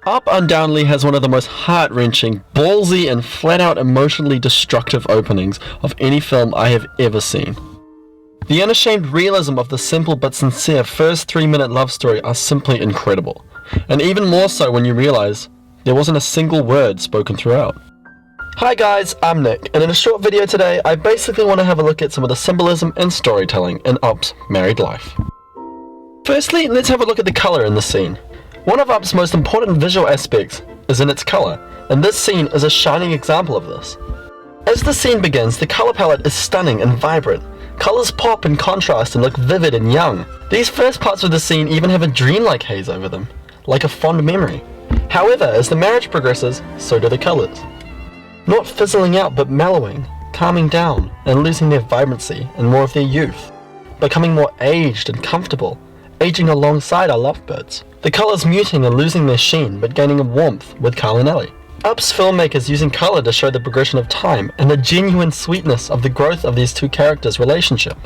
Up undoubtedly has one of the most heart-wrenching, ballsy, and flat-out emotionally destructive openings of any film I have ever seen. The unashamed realism of the simple but sincere first 3-minute love story are simply incredible, and even more so when you realize there wasn't a single word spoken throughout. Hi guys, I'm Nick, and in a short video today, I basically want to have a look at some of the symbolism and storytelling in Up's married life. Firstly, let's have a look at the colour in the scene. One of Up's most important visual aspects is in its colour, and this scene is a shining example of this. As the scene begins, the colour palette is stunning and vibrant. Colours pop and contrast and look vivid and young. These first parts of the scene even have a dreamlike haze over them, like a fond memory. However, as the marriage progresses, so do the colours. Not fizzling out but mellowing, calming down, and losing their vibrancy and more of their youth. Becoming more aged and comfortable, aging alongside our lovebirds. The colours muting and losing their sheen but gaining a warmth with Carl and Ellie. Up's filmmakers using colour to show the progression of time and the genuine sweetness of the growth of these two characters' relationship.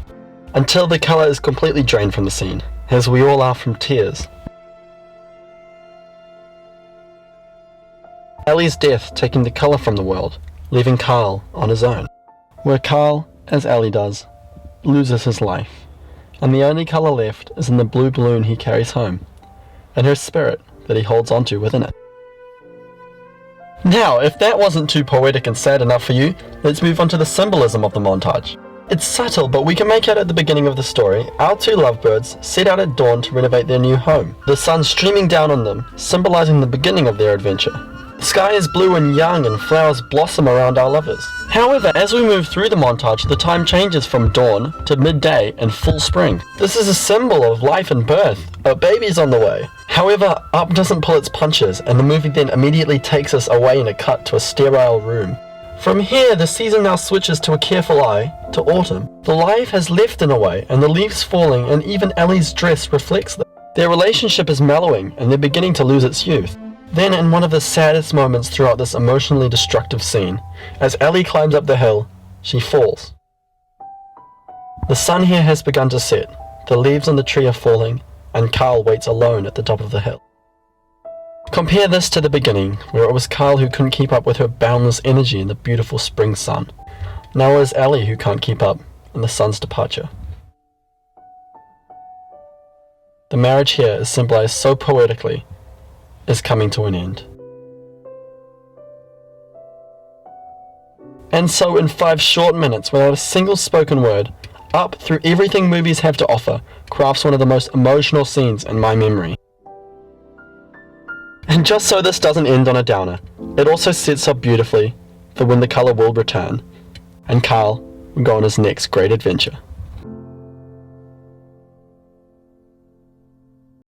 Until the colour is completely drained from the scene, as we all are from tears. Ellie's death taking the colour from the world, leaving Carl on his own. Where Carl, as Ellie does, loses his life, and the only colour left is in the blue balloon he carries home, and her spirit that he holds onto within it. Now, if that wasn't too poetic and sad enough for you, let's move on to the symbolism of the montage. It's subtle, but we can make out at the beginning of the story, our two lovebirds set out at dawn to renovate their new home. The sun streaming down on them, symbolising the beginning of their adventure. The sky is blue and young and flowers blossom around our lovers. However, as we move through the montage, the time changes from dawn to midday and full spring. This is a symbol of life and birth. A baby's on the way. However, Up doesn't pull its punches, and the movie then immediately takes us away in a cut to a sterile room. From here, the season now switches to a careful eye to autumn. The life has left in a way, and the leaves falling, and even Ellie's dress reflects that. Their relationship is mellowing, and they're beginning to lose its youth. Then, in one of the saddest moments throughout this emotionally destructive scene, as Ellie climbs up the hill, she falls. The sun here has begun to set, the leaves on the tree are falling, and Carl waits alone at the top of the hill. Compare this to the beginning, where it was Carl who couldn't keep up with her boundless energy in the beautiful spring sun. Now it is Ellie who can't keep up in the sun's departure. The marriage here is symbolized so poetically, is coming to an end. And so in 5 short minutes, without a single spoken word, Up, through everything movies have to offer, crafts one of the most emotional scenes in my memory. And just so this doesn't end on a downer, it also sets up beautifully for when the colour will return, and Carl will go on his next great adventure.